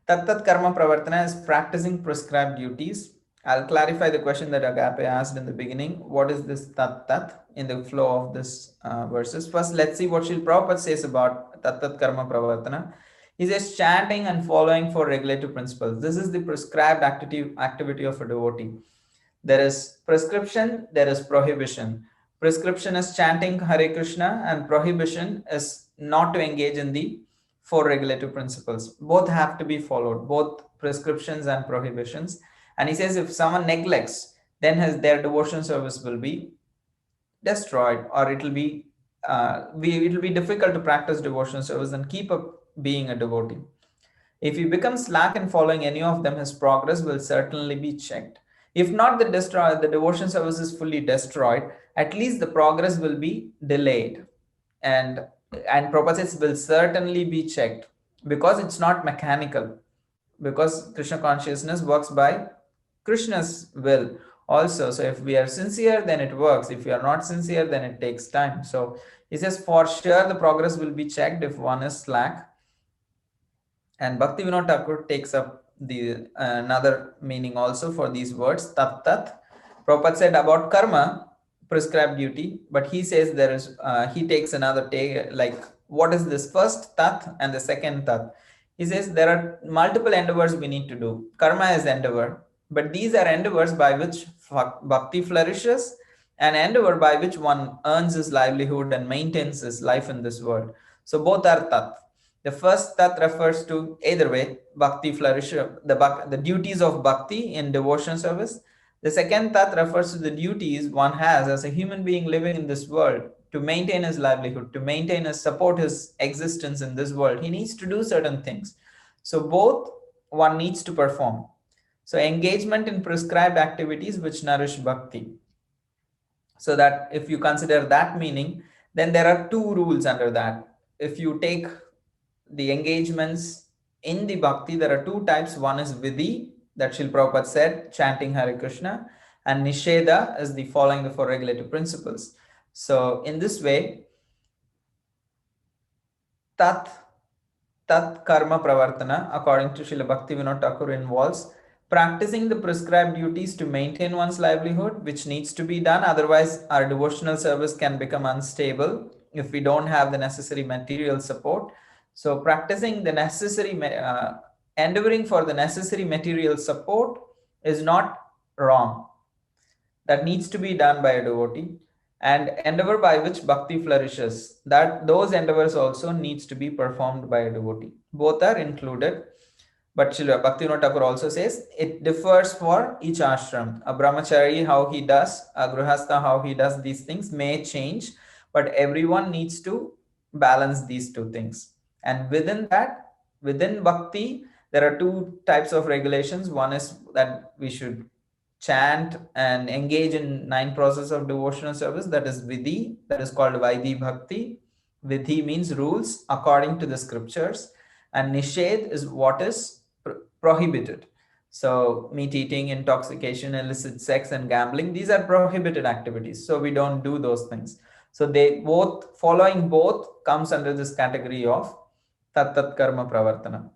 Tat-Tat-Karma-Pravartana is practicing prescribed duties. I'll clarify the question that Agape asked in the beginning. What is this Tat-Tat in the flow of this verses? First, let's see what Srila Prabhupada says about Tat-Tat-Karma-Pravartana. He says chanting and following for regulative principles. This is the prescribed activity of a devotee. There is prescription, there is prohibition. Prescription is chanting Hare Krishna, and prohibition is not to engage in the four regulative principles. Both have to be followed, both prescriptions and prohibitions. And he says if someone neglects, then their devotion service will be destroyed, or it will be difficult to practice devotion service and keep up being a devotee. If he becomes slack in following any of them, his progress will certainly be checked. If not the devotion service is fully destroyed, at least the progress will be delayed. And Prabhupada says will certainly be checked, because it's not mechanical. Because Krishna consciousness works by Krishna's will also. So if we are sincere, then it works. If we are not sincere, then it takes time. So he says for sure the progress will be checked if one is slack. And Bhaktivinoda Thakur takes up the another meaning also for these words, Tat-Tat. Prabhupada said about karma, prescribed duty, but he says there is, he takes another take, like what is this first Tat and the second Tat. He says there are multiple endeavors we need to do. Karma is endeavor, but these are endeavors by which bhakti flourishes, an endeavor by which one earns his livelihood and maintains his life in this world. So both are Tat. The first Tat refers to either way, bhakti flourish, the duties of bhakti in devotion service. The second Tat refers to the duties one has as a human being living in this world to maintain his livelihood, to maintain his support his existence in this world. He needs to do certain things. So both one needs to perform. So engagement in prescribed activities which nourish bhakti. So that if you consider that meaning, then there are two rules under that. If you take the engagements in the bhakti, there are two types. One is vidhi, that Srila Prabhupada said, chanting Hare Krishna, and nisheda is the following the four regulative principles. So in this way, Tat-Tat-Karma-Pravartana, according to Srila Bhaktivinoda Thakur, involves practicing the prescribed duties to maintain one's livelihood, which needs to be done. Otherwise, our devotional service can become unstable if we don't have the necessary material support. So practicing the necessary, endeavoring for the necessary material support is not wrong. That needs to be done by a devotee. And endeavor by which bhakti flourishes, that those endeavors also needs to be performed by a devotee. Both are included. But Srila Bhaktivinoda Thakur also says it differs for each ashram. A brahmachari, how he does, a grihastha, how he does these things may change, but everyone needs to balance these two things. And within that, within bhakti, there are two types of regulations. One is that we should chant and engage in 9 processes of devotional service. That is vidhi, that is called Vaidhi Bhakti. Vidhi means rules according to the scriptures, and nished is what is prohibited. So meat eating, intoxication, illicit sex, and gambling, these are prohibited activities. So we don't do those things. So they both, following both comes under this category of Tat-Tat-Karma-Pravartana.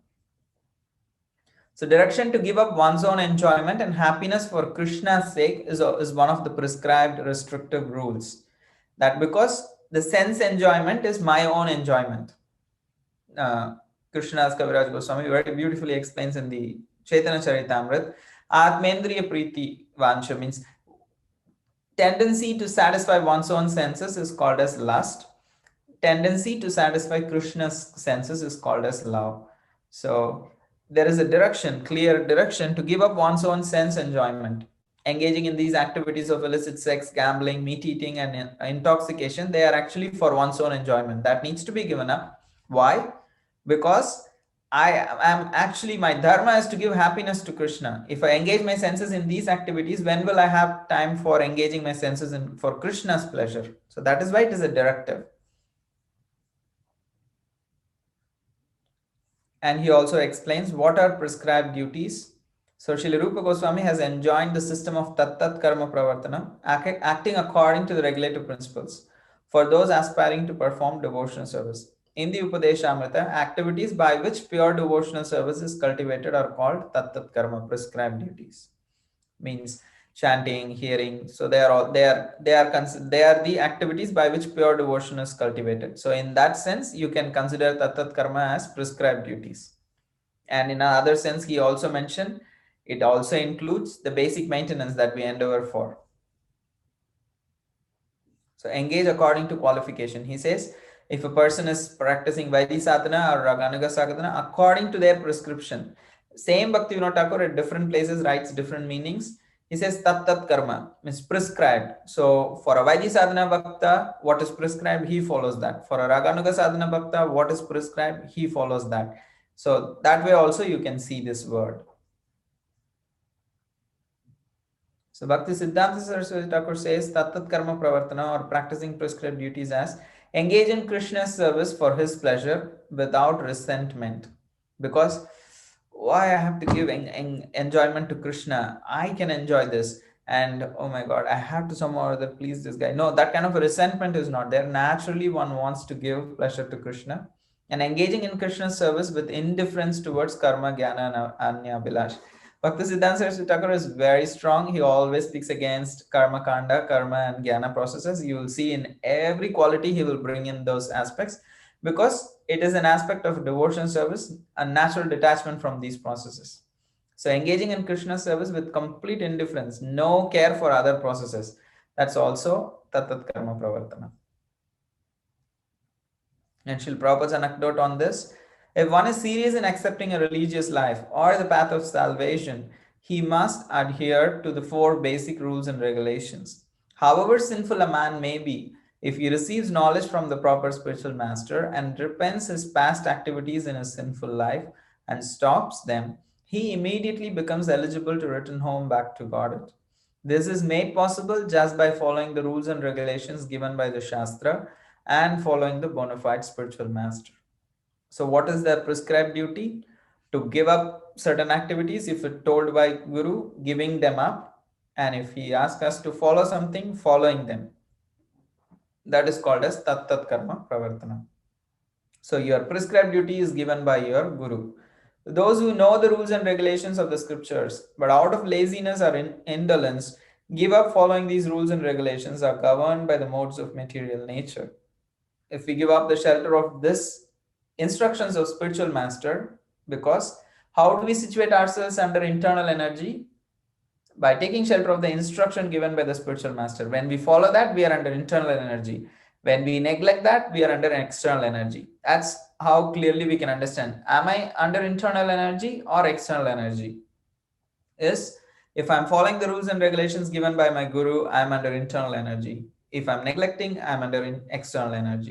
So direction to give up one's own enjoyment and happiness for Krishna's sake is one of the prescribed restrictive rules. That because the sense enjoyment is my own enjoyment. Krishna's Kaviraj Goswami very beautifully explains in the Chaitanya Charitamrita, Atmendriya Priti Vansha means tendency to satisfy one's own senses is called as lust. Tendency to satisfy Krishna's senses is called as love. So there is a direction, clear direction to give up one's own sense enjoyment. Engaging in these activities of illicit sex, gambling, meat eating, and intoxication, they are actually for one's own enjoyment. That needs to be given up. Why? Because I am actually, my dharma is to give happiness to Krishna. If I engage my senses in these activities, when will I have time for engaging my senses for Krishna's pleasure? So that is why it is a directive. And he also explains what are prescribed duties. So Srila Rupa Goswami has enjoined the system of Tat-Tat-Karma-Pravartana, acting according to the regulative principles for those aspiring to perform devotional service. In the Upadeshamrita, activities by which pure devotional service is cultivated are called Tat-Tat-Karma, prescribed duties. Means chanting, hearing. So they are the activities by which pure devotion is cultivated. So in that sense, you can consider Tat-Tat-Karma as prescribed duties. And in another sense, he also mentioned it also includes the basic maintenance that we endeavor for. So engage according to qualification. He says, if a person is practicing Vaidhi sadhana or Raganuga sadhana according to their prescription, same Bhaktivinoda Thakur at different places writes different meanings. He says Tat Karma means prescribed. So for a Vaidhi sadhana bhakta, what is prescribed, he follows that. For a Raganuga sadhana bhakta, what is prescribed, he follows that. So that way also you can see this word. So Bhakti Siddhanta Saraswati Thakur says Tat-Tat-Karma-Pravartana, or practicing prescribed duties, as engage in Krishna's service for his pleasure without resentment. Because why I have to give enjoyment to Krishna? I can enjoy this. And oh my God, I have to somehow or other please this guy. No, that kind of a resentment is not there. Naturally, one wants to give pleasure to Krishna. And engaging in Krishna's service with indifference towards karma, jnana, and anya, bilash. Bhakti Siddhanta Saraswati Thakur is very strong. He always speaks against karma kanda, karma and jnana processes. You will see in every quality he will bring in those aspects, because it is an aspect of devotion service, a natural detachment from these processes. So engaging in Krishna's service with complete indifference, no care for other processes. That's also Tat-Tat-Karma-Pravartana. And Srila Prabhupada's anecdote on this: if one is serious in accepting a religious life or the path of salvation, he must adhere to the 4 basic rules and regulations. However sinful a man may be, if he receives knowledge from the proper spiritual master and repents his past activities in his sinful life and stops them, he immediately becomes eligible to return home back to Godhead. This is made possible just by following the rules and regulations given by the Shastra and following the bona fide spiritual master. So what is the prescribed duty? To give up certain activities if it's told by Guru, giving them up. And if he asks us to follow something, following them. That is called as Tat-Tat-Karma-Pravartana. So your prescribed duty is given by your Guru. Those who know the rules and regulations of the scriptures, but out of laziness or indolence, give up following these rules and regulations, are governed by the modes of material nature. If we give up the shelter of this instructions of spiritual master, because how do we situate ourselves under internal energy? By taking shelter of the instruction given by the spiritual master. When we follow that, we are under internal energy. When we neglect that, we are under external energy. That's how clearly we can understand. Am I under internal energy or external energy? Is if I'm following the rules and regulations given by my guru, I'm under internal energy. If I'm neglecting, I'm under external energy.